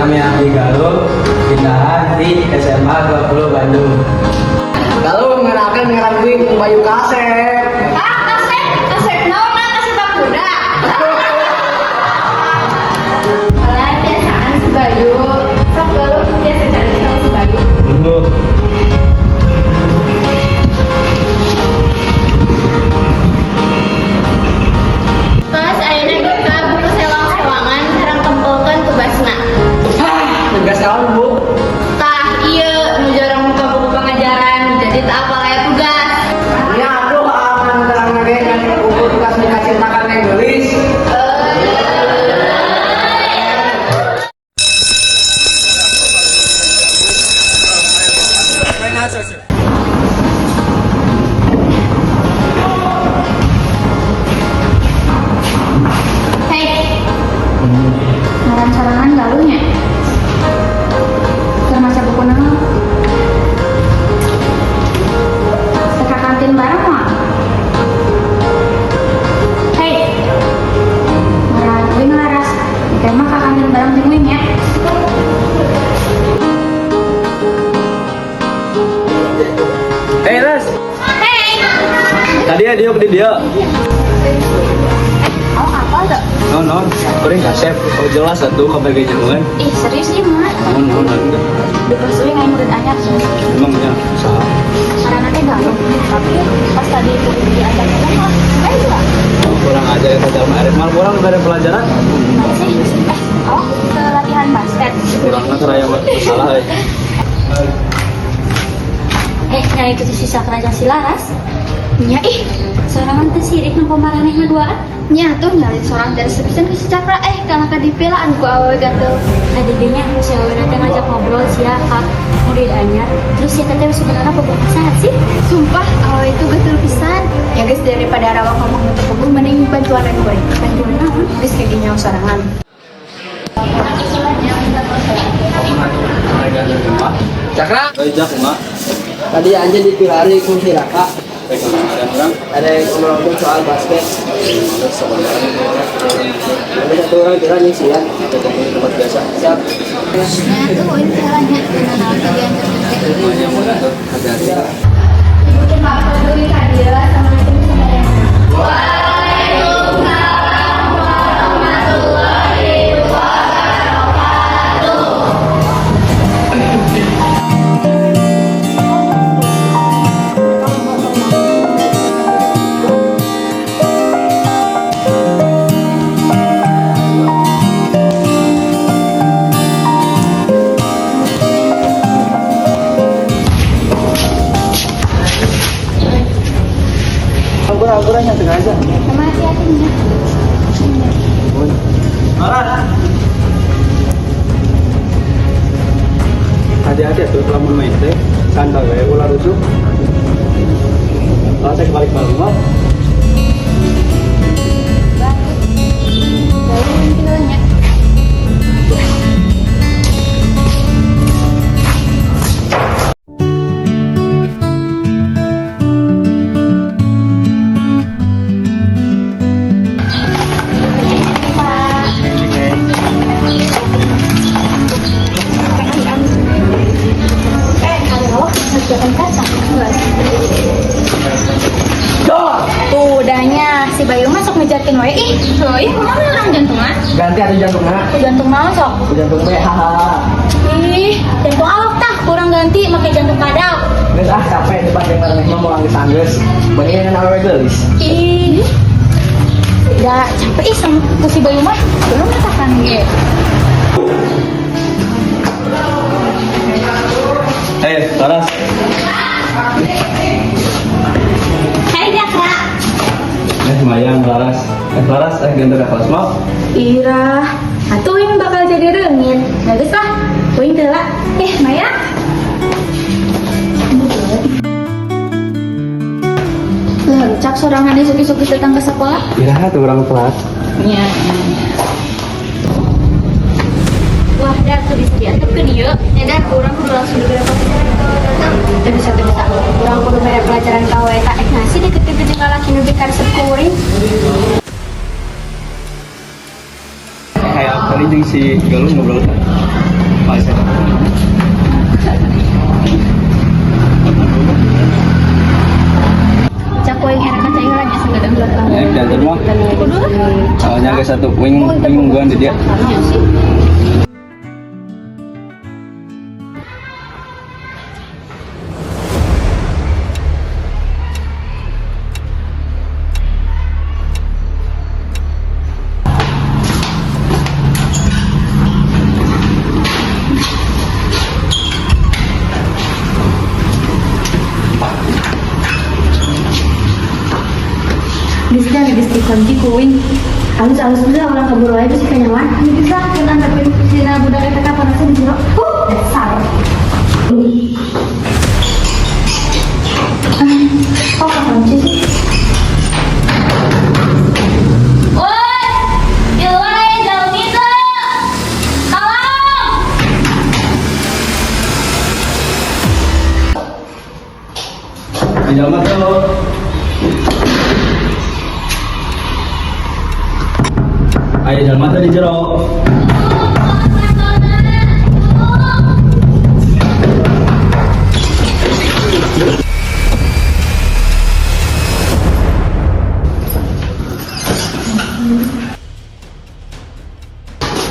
namanya Abdi Galuh, pindahan di SMA 20 Bandung. Galuh ngerakeun ngaran gue Bayu Kasep. Ah, kasep naon mah kasep kuda. Alah biasaan si Bayu. Sok Galuh biasa cari sama si Bayu. Terus ayeuna kita buku sewang-sewangan sareng tempelkeun tugasna. Tugas naon, Bu? Tah ieu nu jarang buka buku pengajaran jadi tak apal aya tugas. Ya aduh, aman terang lagi kan ukur tugas dikasih makan yang gelis. Hei, ngaran sorangan galuhnya. Keur maca buku naon? Teka kantin bareng mah. Hei, ngaran gue ngelaras. Kita mah ka kantin bareng jeung gue nya. Hei Ras, Hei, tadi ya dia di dia. oh apa tuh? Non, kuring kasep. Oh jelas atuh kabeh jeung Ih serius sih mah. non. Di kelas gue nggak murid anyar sih. Emangnya usaha. Karena nanti galuh. Tapi pas tadi itu diajak ngomong, ayo juga. Kurang aja ya kemarin. Mal kurang ada pelajaran. Gimana sih? Oh, ke latihan basket. Kurangnya keraya masalah. Nyai itu sisa kerajaan si Laras. Nya sorangan teh sirik nu pamaraneh ngaduaan. Nya tuh nyari sorang dari sepisan ke si Cakra karena kadipilaan ku awewe gatel. Adidinya si awewe teh ngajak ngobrol sia ka murid anyar. Terus si teh sebenarnya bobogoh sahat sih. Sumpah awewe itu gatel pisan. Ya guys daripada rawa ngomong untuk kebun mending bantuan gue. Bantuan naon? Geus kaginya sorangan. Cakra, Bajak mak. tadi aja dipilari ku si Raka. Ada orang. Ada yang ngobrol soal basket. Ada satu orang kira nyisian. Tempat biasa. Siap. Nah, tuh poin caranya dengan bagian tertentu. Hati-hati. Mungkin Bapak dulu Kadira sama itu bisa kalian. Waalaikumsalam warahmatullahi wabarakatuh. Kurang-kurang yang sengaja. Sama hati-hatinya. Malah. Hati-hati tuh kalau mau main teh. Sandal ya ular rusuk. Kalau saya balik-balik mah. Baru kilanya. Tuh udahnya si Bayu masuk ngejatin wae mana orang jantungan? Ganti ada jantungnya. Jantung naon sok? Jantung B, haha. Ih, jantung awak tah kurang ganti make jantung kadal. Geus capek debat yang marane mah mau anggeus. Beneran awewe gelis. Ih. Udah capek sama tuh si Bayu mah belum masakan ge. Hei, Laras. Hai Jakra. Semayang Laras. Laras, ganti ke kelas mau. Ira, atuh yang bakal jadi reungit. Bagus lah. Poin heula. Maya. Cak sorangan isuk-isuk datang ke sekolah. Iraha tuh orang telat. Iya. Wah, dar tuh bisa diantepkeun ieu. Dan urang kudu langsung digerak datang. Teu bisa. Urang kudu mere pelajaran ka we tak nasi deket-deket jeung lalaki nu bikar sekuring. Kayak apa Tadi jeung si Galung ngobrol kan. Pas ya. Cako yang era kaca irannya segadang belakang. Ya, jangan mah. Soalnya ada satu wing ungguan di dia. Iya sih. Bisa bisa kunci kuin. Halus dulu orang kabur aja sih kenyawan. Ini bisa kita tapi sira budak kita kapan sih di jero. Dasar. Kok kunci sih? Woi, di luar aja jauh itu. Tolong. Di dalam tuh. Ayo jalan mata di jero.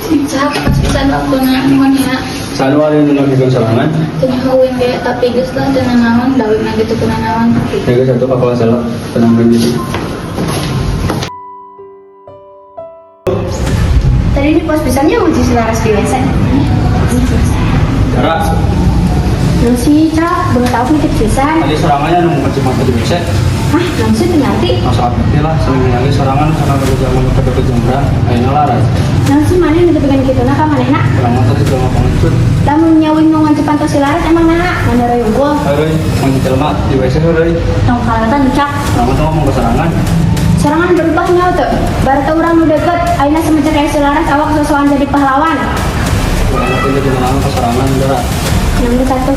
Bisa lakukan mohon ya. Selalu ada yang melakukan serangan. Tanya hawin kayak tapi geus lah teu nanaon dawin na gitu teu nanaon. Jaga satu kapal salah tenang berhenti. Tadi di pos pisannya uji selaras biasa. Cara Nasi cak, belum tahu nih pisan. tadi serangannya nunggu macam-macam di bisa. Hah, langsung ternyata. Masalah ini lah, sering lagi serangan karena ada zaman kedeket jembran, akhirnya laras. Nasi mana yang dipegang gitu nak mana nak? Serangan tadi juga ngomong itu. Lamun nyawin mau ngancepan tos selaras emang nak? Mana rayung gua? Ayo, mau jelma di WC udah. Tong kalatan cak. Serangan tuh ngomong ke serangan. Serangan berubah nyawa tuh. Baru tahu orang udah deket. Aina semenjak kayak selaras awak sesuatu jadi pahlawan. Serangan itu jadi nama ke serangan udah. Yang satu,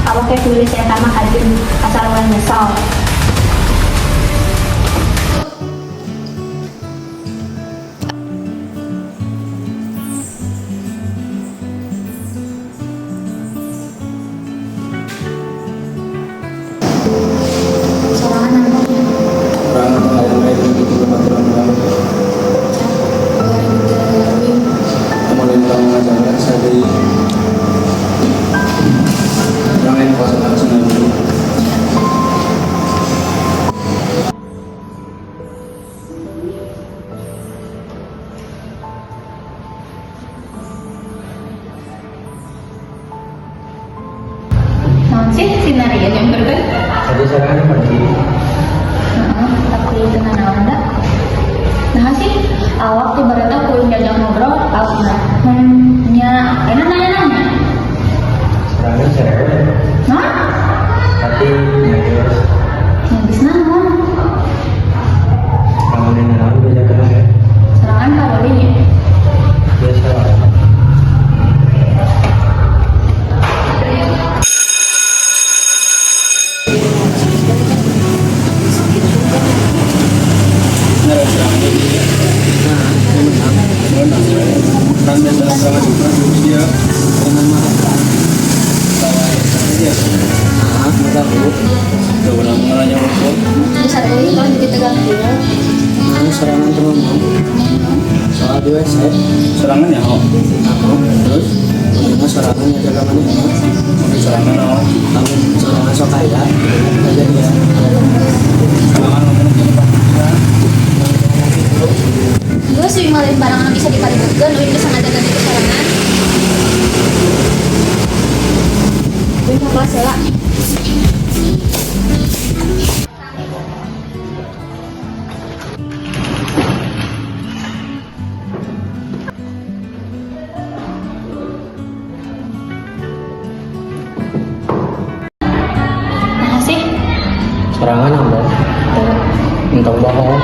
awak kayak tulis yang sama hadir asal orang nyesal. Serangan namanya. Serangan yang lain itu cuma terang-terang. Kemudian kamu ngajarin saya dari orang yang pasangan senang dulu. Nah, sih sinario yang berbeda. Tadi serangan pergi. Tapi itu nana anda. Nah sih, awak tuh berada kuing jajang ngobrol, awak nah, enak nanya. Serangan serangan. Nah, Tapi terus yang bisa namun kamu yang nahan bisa kenal ya. serangan kalinya. Biasa. Kan dan dalam serangan itu dia dengan udah pernah mengalahnya waktu Bisa dulu kalau kita ganti ya. Serangan teman soal di WC serangan ya oh terus cuma serangannya jaga mana mungkin serangan oh kamu serangan sok kaya aja dia serangan ngomong Gue sih malin barang bisa dipalingkan, lu bisa ngajakin itu serangan. Gue mau kelas ya. Makasih. serangan apa entah bohong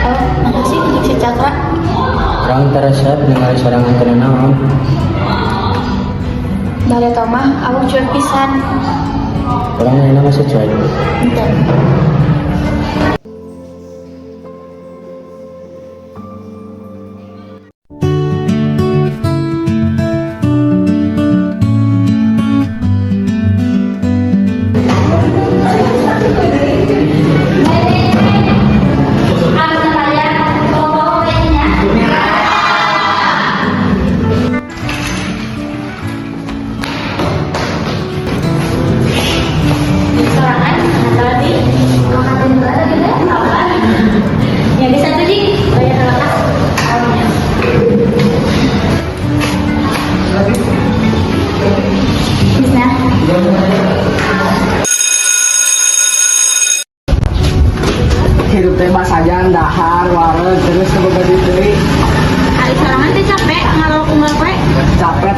Oh, makasih untuk si Cakra. orang terasa dengan serangan tenang Dari Tomah, aku cuek pisan. orang yang nama sesuai Bentar.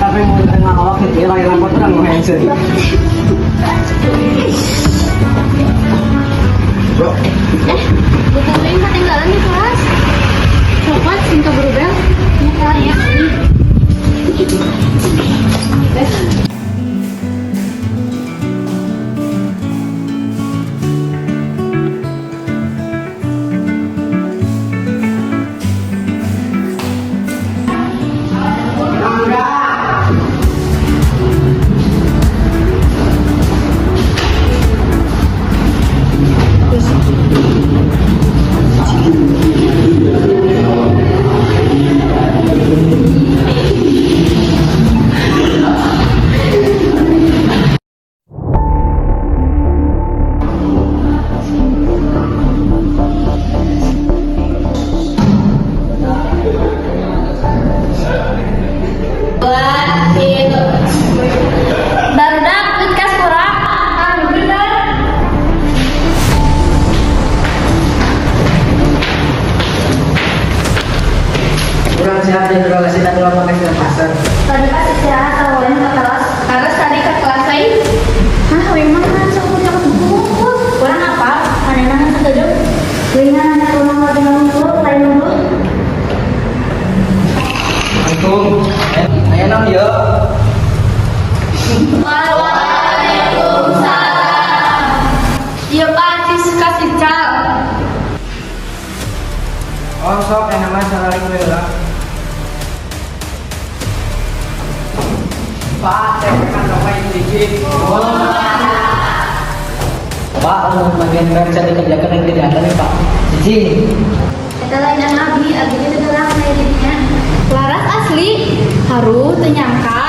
tapi mau terima awak itu lagi rapat orang mau handset. Bukan ketinggalan di kelas. Sobat singkat berubah. Ya, barudak bekas kurang. Bener. Kurang sehat dan juga kasih tak keluar makan ke pasar. Tadi pas istirahat awalnya ke kelas. Harus tadi ke kelas lain. Hah, memang kan sebut yang buku. Kurang apa? Aneh-aneh setuju. Ringan anak kurang lagi nunggu, lain nunggu. Assalamualaikum. Ayo nang yuk. Waalaikumsalam. Iya Pak, kasih cal. Oh sok yang namanya salari gue lah. Pak, saya kan apa yang dikit. Pak, untuk bagian yang bisa dikerjakan yang tidak ada nih Pak. Cici. Kita lain yang Abi itu adalah kayak dirinya. Laras asli, haru, tenyangka.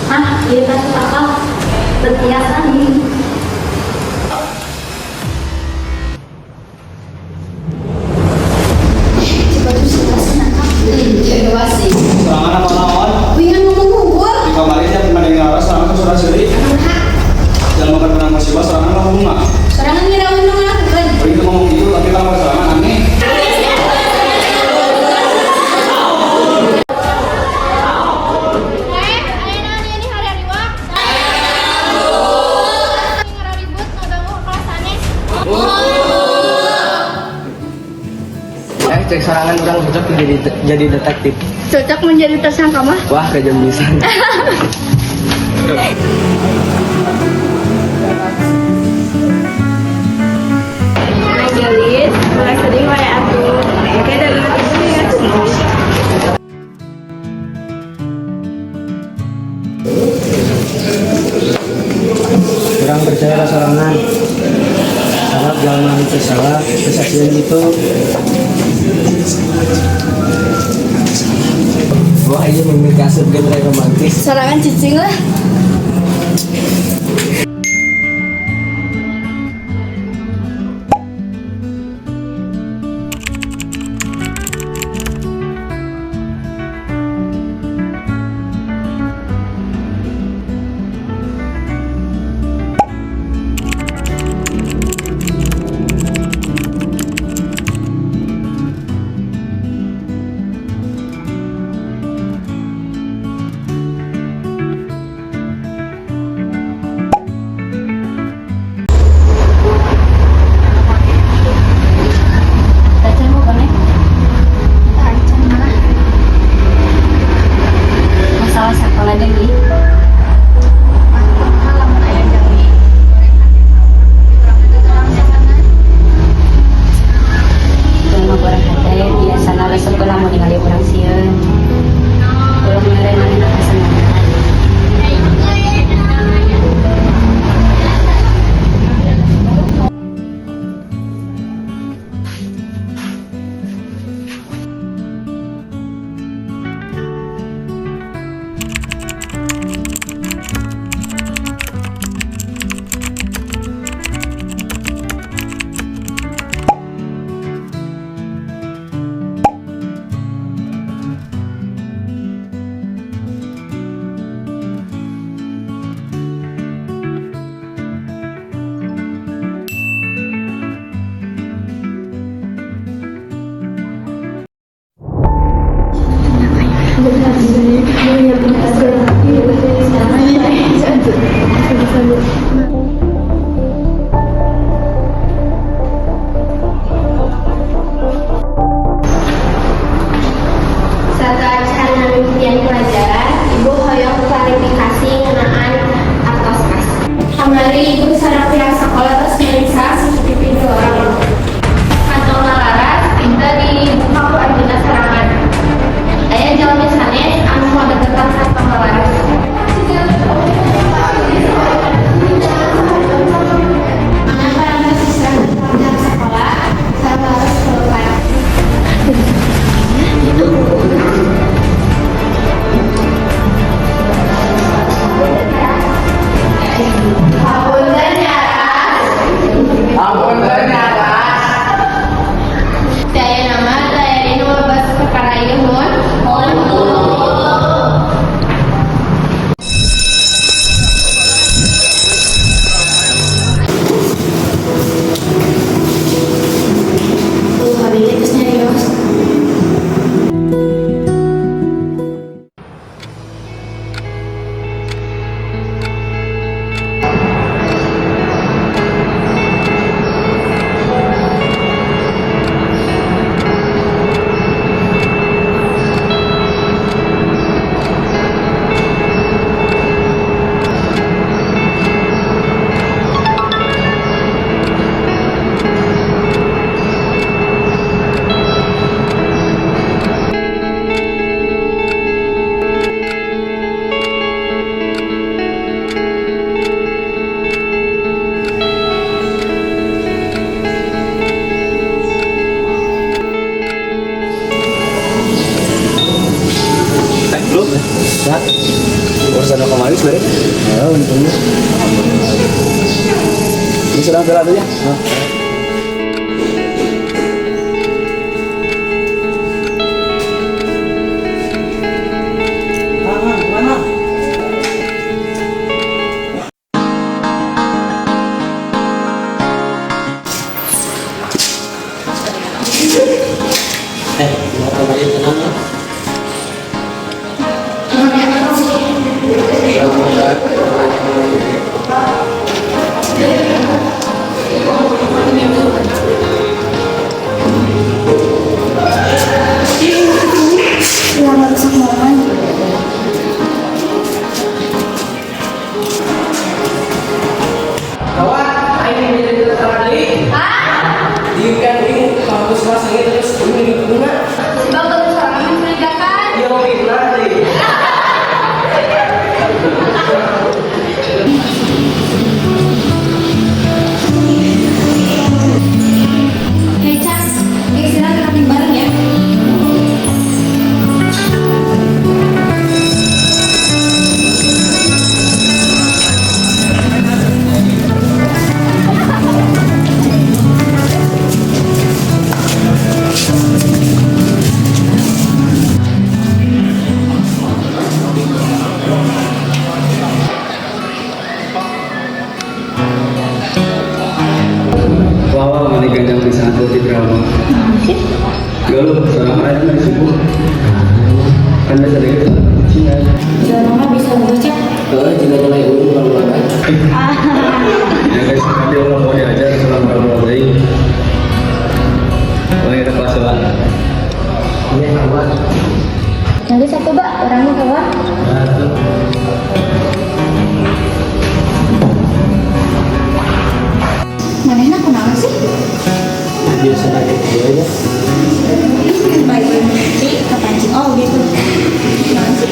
Ah, iya kasih apa? Berhias angin. Serangan apa lawan? Wingan ngomong ngubur. Di kamar ini yang pernah dengar serangan ke surat seri. Jangan makan benang musibah serangan apa bunga. Serangan ngirawan dong lah. Begitu ngomong gitu tapi kalau serangan aneh. Cek serangan orang cocok jadi detektif. Cocok menjadi tersangka mah? Wah, kejam bisa. Angelis, mulai sedih wae atuh. Oke, dari itu ya. Kurang percaya serangan. Harap jangan itu salah, kesaksian itu. Wah, ini memiliki kasur genre romantis. Serangan cicing lah. Nah, Urusan aku kemarin sebenarnya. ya untungnya. Ini sedang jalan aja. Kenapa tadi tenang ya? Lama rusak momen. Kawan, ini menjadi terserah lagi. Diikan ini kampus masangnya terus ini di bunga. Bang baru seorang yang mencurigakan. Dia mau fitnah deh. Hei Cak, istirahat rapi bareng ya. Wow, mana gandang di sana di drama. Gak lu, seorang aja dari subuh. Kan biasa dari itu. Cina. Jangan bisa baca. Cina mulai ulung kalau lagi. Ya guys, nanti orang mau diajar selang berapa hari. Oh ini ada kelas lah. Iya kawan. Nanti satu Mbak, orangnya kawan. Nah tuh. Mana enak kenapa sih? Biasa lagi dia aja. Baik, kapan sih? Oh gitu. Kenapa sih?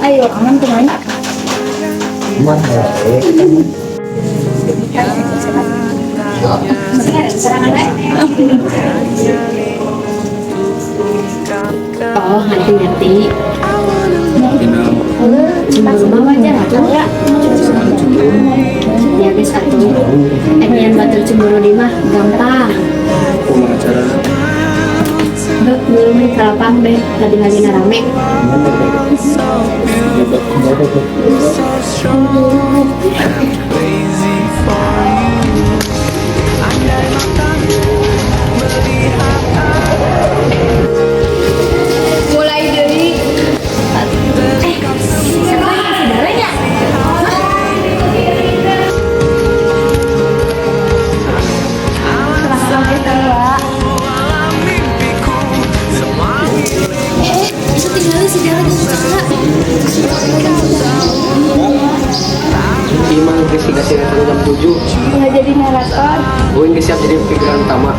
Ayo, aman kemana? Mana? Oh, hati-hati. Cemburu mah wajar atuh ya. Ya guys atuh. Enian batur cemburu di mah gampang. Kumaha cara? Belum nih kalapang deh, lagi rame. Mulai dari siapa yang saudaranya? Selamat kita Mbak. Bisa tinggalin sejarahnya juga. Gimana investigasi datang jam 7? Nggak jadi narator. Gue nggak siap jadi pikiran utama.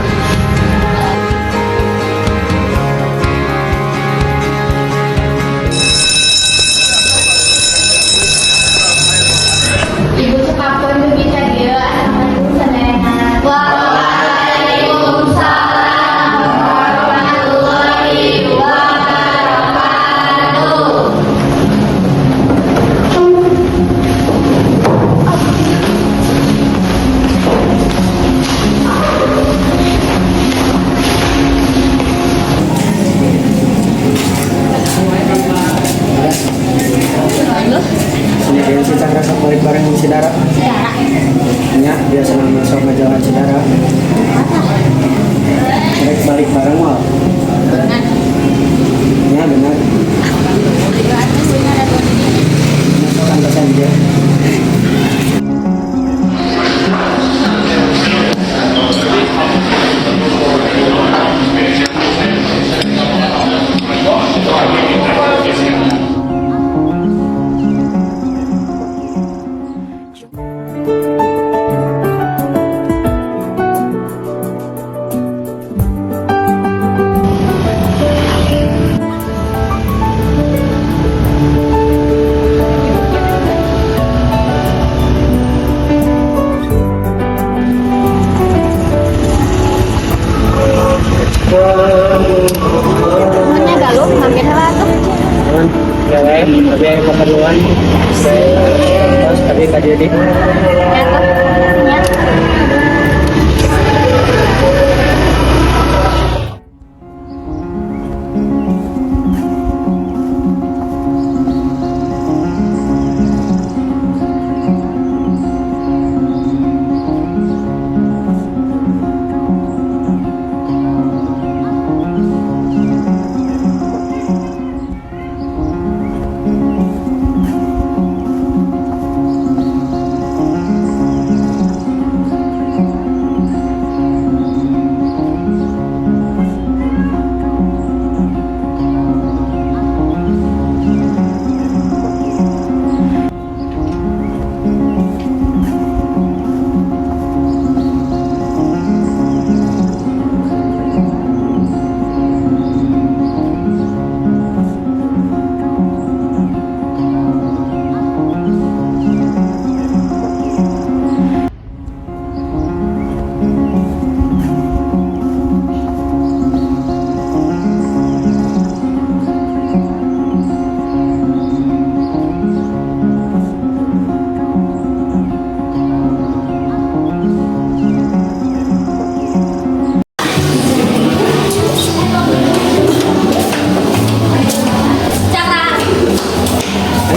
Ibu sepapun bisa dia anak senengan. Waalaikumsalam warahmatullahi wabarakatuh. Ini dia si Cakra balik bareng si Dara. Ya, dia senang masuk majalah Cidara. Mereka balik bareng mal. Ya benar. Masukkan pesan dia. jadi ka jadi. Ya tuh. Ya.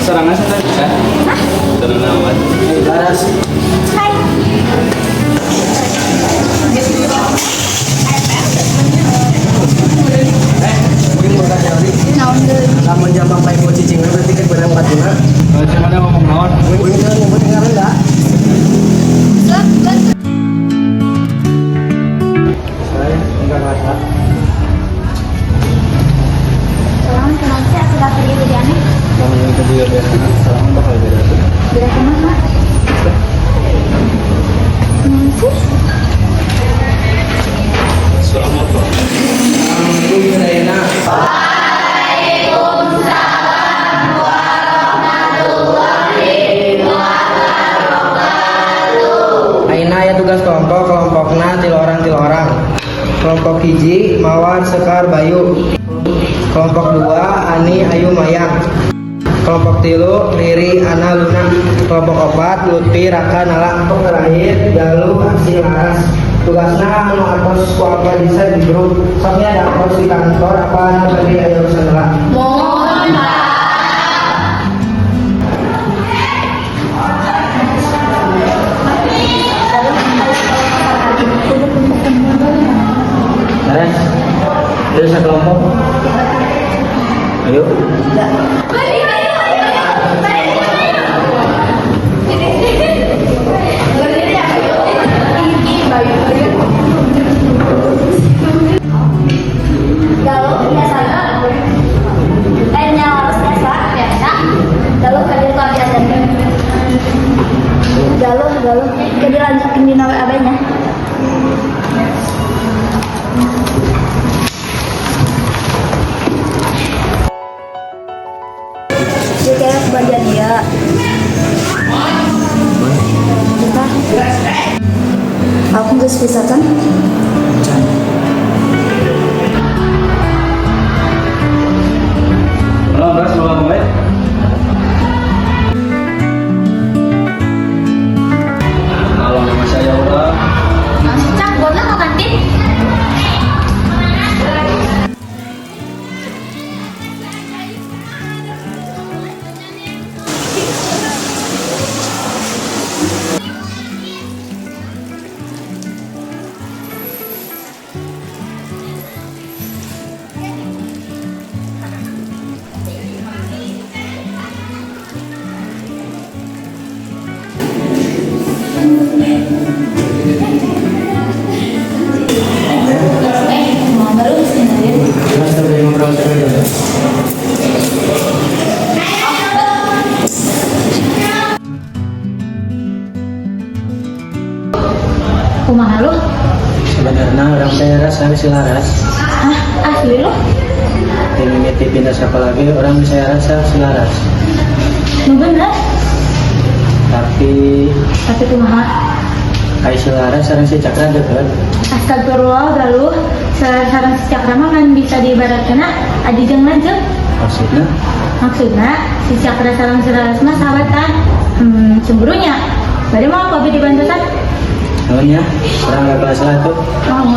Serangan saya bisa. Tenang aman. Laras. Hai. Mungkin mau tanya lagi. Naon deui? Lamun jam bapak ibu cicing berarti kan barang 4 juta. Kalau cuma ngomong naon. Mungkin kan mau tinggal enggak? Saya enggak rasa. Seorang kenapa sih sudah pergi jadi aneh? Kalau yang kedua biasa serangan bakal beda. Beda kemana? Sih? Aina ya tugas kelompokna tilu orang. Kelompok hiji Mawar Sekar Bayu. Kelompok 2 Ani Ayu Mayang. Kelompok 3 Riri Ana Luna. Kelompok 4 Lutfi Raka Nala. Kelompok terakhir Galuh Aksi Laras. Tugasna anu atos ku apa bisa di grup. Soalnya ada atos di kantor apa anu tadi aya urusan heula. Mohon maaf. Laras. Terus kelompok. Ayo. Galuh biasa. Lainnya harus biasa. Galuh kadir tuh biasa. Galuh. Kadir lanjutin di nawe abenya. Dia kayak kebagian dia. Aku nggak bisa kan? Halo, Bras, mau ngomong? Halo, nama saya Ulah. Masih cak, boleh ke kantin? Kumaha lu? Sebenarnya orang daerah saya si Laras. Asli lu? Ini pindah siapa lagi orang di saya rasa si Laras. Nu bener? Tapi Kumaha? kayak si Laras sareng si Cakra deket. Astagfirullah, Galuh. Sarang si Cakra mah kan bisa diibaratkan adi jeung lanjut. Maksudnya Maksudnya si Cakra sarang si Laras mah sahabatan. cemburunya. Bari mau aku dibantu kan? Namanya orang nggak kelas lah tuh. Mau.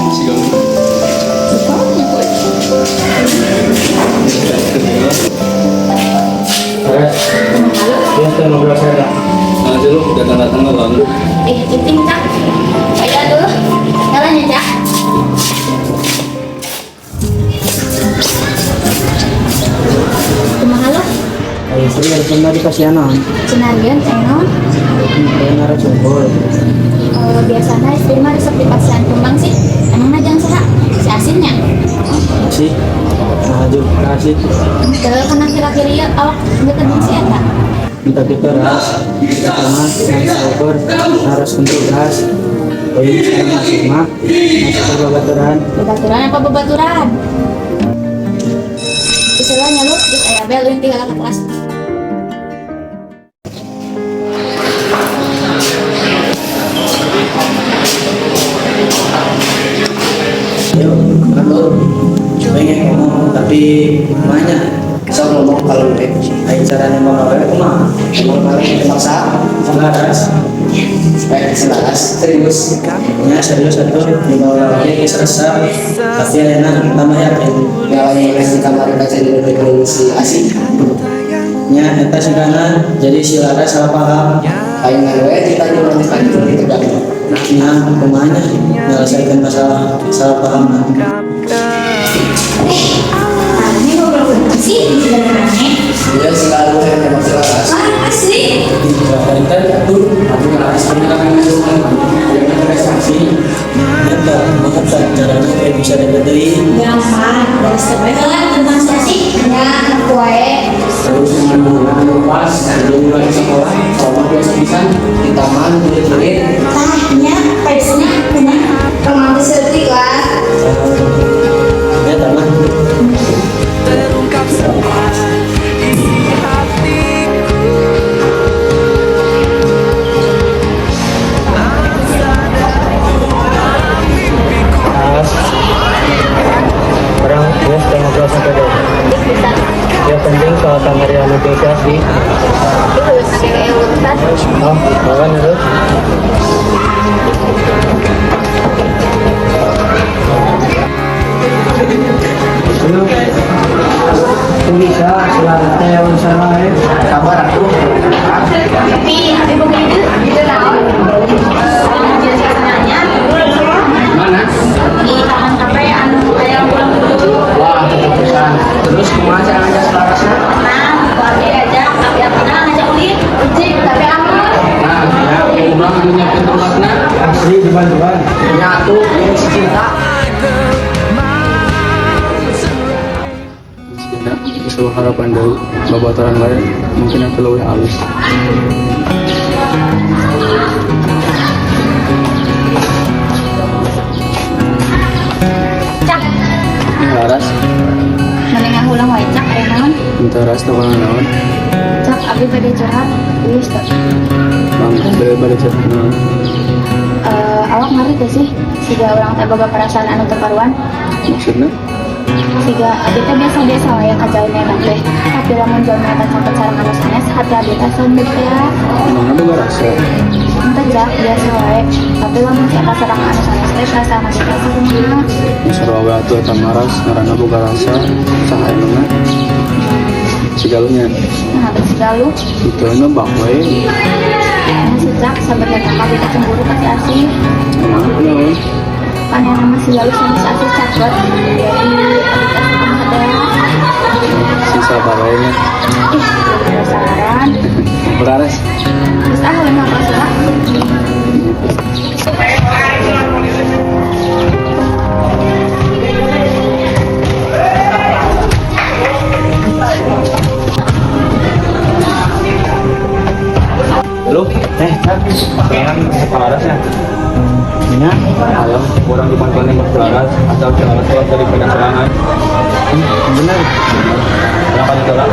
Si Galuh. Dia tuh ngobrol saya. Aja lu datang-datang nggak bangun. Cincin Cak. Ayo dulu. Jalan ya Cak. Kumaha lo? Ayo sering harus dikasih anak. Cenarian enon. Kayak narasumber. Biasanya istri mah resep di pasien kembang sih. Emang najang saha? Si asinnya. Sih. Nah, juga kasih. Kalau kena kira-kira ya awak nggak si eta. Minta kita ras, kita kemas, super, harus bentuk gas. Poin sekarang masuk mah, masuk ke babaturan. Bebaturan apa bebaturan? Istilahnya lu, terus ayah bel lu yang tinggal ke kelas. Yuk, kantor. Pengen ngomong tapi banyak. Saya ngomong kalau gue, ayo caranya mau ngapain? Cuma ngomong kalau terpaksa, selaras. Selaras, serius. Ya serius atau mau lagi serasa. Tapi enak, tambah yakin. Yang di kamar baca di si asik. Ya, eta segala jadi si Laras salah paham. Palingan gue kita juga di tegang. Nah, kemana? Menyelesaikan masalah salah paham. Ini ngobrol bener sih, sebenarnya. Dia selalu yang memang selaras. Asli. Kan tuh, aku ngeras penyerangan dengan prestasi. Nyata, banget kan caranya kayak bisa deketin. Gampang, dari sebenarnya tentang stasi. Ya, kue. Terus dengan pas sebelum mulai sekolah, kalau biasa bisa di taman kulit-kulit. Tahnya, pedesnya, benar. Romantis seperti lah. Ya, teman. Orang dia sedang ngobrol sampai jauh. Ya penting kalau kamar yang negosiasi. Oh, kawan itu. Halo. Bisa selalu yang sama kabar aku. Tapi begitu, gitu tau. Biasanya, Mana? di taman kafe anu kayak pulang dulu. Wah, keputusan. Terus kemana cara ngajak selarasnya? Nah, kalau diajak, tapi apa ngajak ulit, ucik, tapi aman. Nah, ya, pulang menyiapkan tempatnya. Asli depan-depan. Nyatu, ini si cinta. Sebuah harapan dari babaturan lain mungkin yang lebih halus. Cak, Laras, mendingan ulang wae cak, ayo naon. minta ras tuh kalau naon. Cak, abdi pada curhat, wis tuh. Bang, balik chat naon. Awak ngerti gak sih, siga orang teh boga perasaan anu terparuan. Maksudnya? Siga abdi teh biasa-biasa wae kajalin enak teh. Tapi lamun jalma eta sampai sareng anu sanes, hati abdi teh sendiri teh. Emangnya boga rasa? Entah jak biasa wae. Tapi lamun siapa sareng anu sanes teh perasaan abdi teh sakumaha. Sarwa atuh eta maras ngaranna boga rasa. Saha emangna? Si Galuhnya. Nah, abdi sigalu. Itu ngebak we. Nah, sejak sebenarnya abdi teh cemburu ka si Asih. Emang naon? Kan yang nama sigalu sama si Asih cakep. Jadi abdi teh sakumaha teh. Sisa barenya. Ih, penasaran. Laras. Terus ah, lama apa sih, Pak? Halo? Kan Laras ya? Ya, Ayam kurang dimanfaatkan Mas Laras asal Laras keluar dari penasaran. benar. Kenapa ditolak?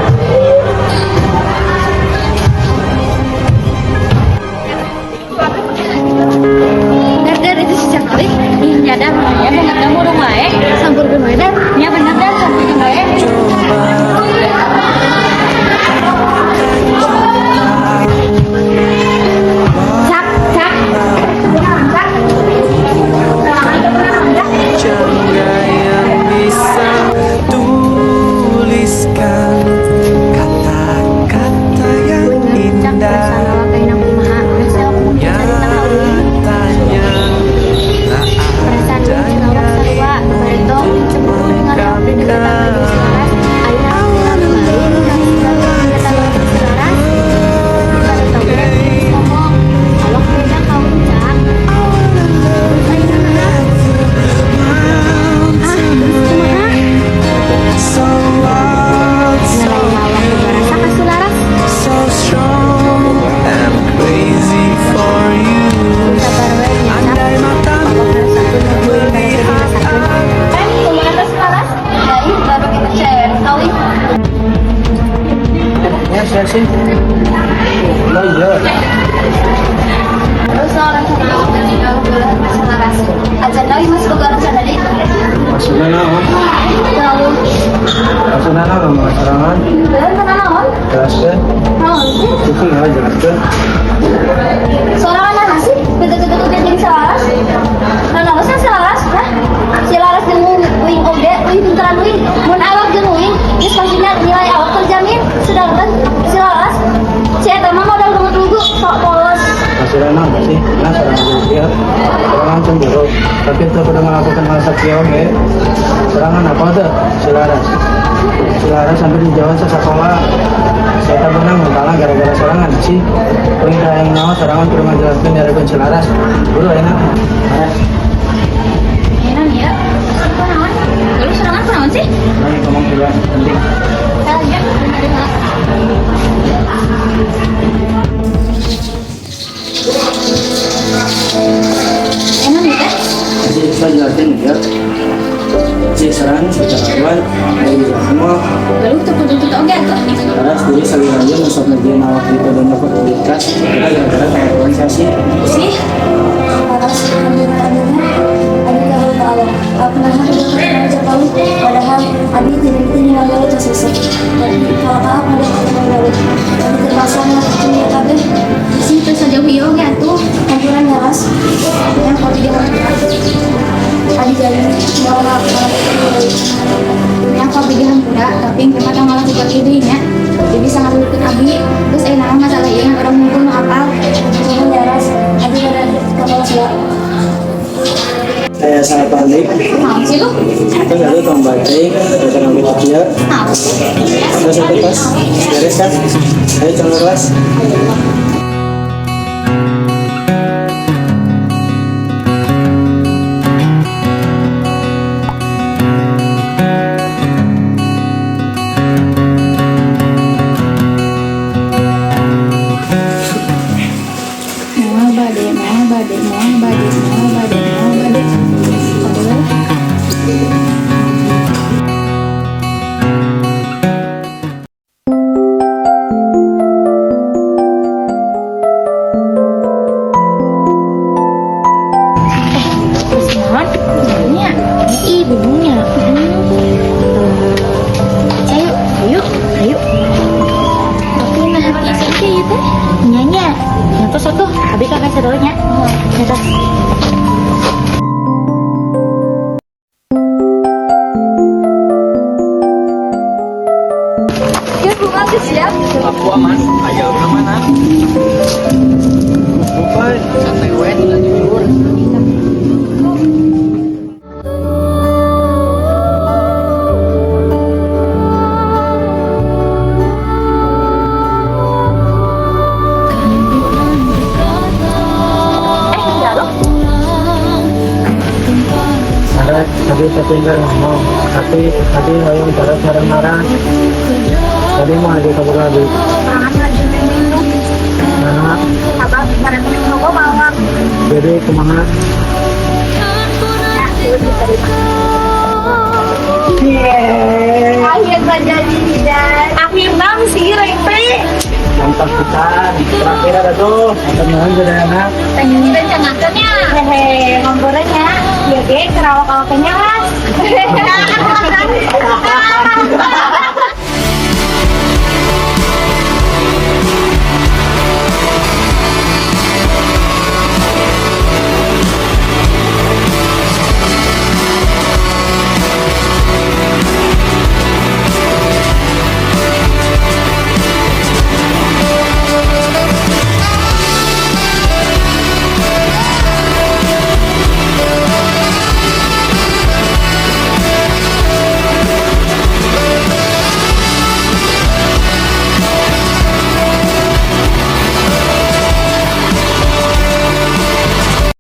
Sorangan, Dan kenal naon? jelaskan. Naon sih? Itu nggak jelaskan. Sorangan mana sih? Betul-betul jadi selaras. Nah, naon sih selaras? Hah? Selaras jeung wing oge, wing pinteran wing. Mun awak jeung wing, geus pastinya nilai awak terjamin. Sedangkan selaras, si eta mah modal lugu sok polos. Masih renang nggak sih? Nah, serangan dia. Serangan cemburu. Tapi itu pada melakukan hal sakti oke. Serangan apa tuh? Selaras. Selaras sampai di Jawa sekolah. Saya tak menang kalah gara-gara serangan sih. Perintah yang nyawa serangan perlu menjelaskan dari selaras. Buru enak. Enak ya. Apa naon? Lalu serangan naon sih? Nah, ngomong juga penting. Saya lihat ada enak nih teh. Jadi kita jelaskan juga. Si serangan secara awal dari semua Lalu tuh kudu kita oge tuh. karena sendiri saling aja masuk ngerjain awak kita dan dapat kualitas kita gara-gara kayak organisasi. Sih. Atas kehadirannya Adi kalau tahu aku nama aja tahu padahal Adi tidak tinggal lalu tersesat dan kalau apa ada yang lalu Adi terpaksa melakukan ya kabeh di situ saja hiyo tuh campuran garas yang kau tidak Adi jadi malah yang kau pikiran kuda tapi yang kita malah buat idenya jadi sangat luput Abi terus nama masalah yang orang mungkin apa campuran garas Adi pada kapal selat Saya sangat balik. mau sih lu Kita lalu tahun batik, kita ngambil dia. mau Sudah satu kelas, beres kan? Ayo contoh kelas. terus naon bingungnya bingungnya ayo tapi nah hati saja ya teh nyanya nyatos satu abi kakak sedolnya nyatos ya bunga tuh siap Aku aman. Ayo kemana? Bukan, santai gue tinggal tidur. Ada tadi tertinggal ngomong, tapi tadi yang cara marah. Tadi mau ada kabar lagi. Nah, jadi kemana? akhirnya jadi dan akhirnya sih Repe Mantap pisan. Terakhir ada tuh. Teman jadi anak. pengen rencanakannya hehe ngomongnya ya ge kerawak-kerawaknya mas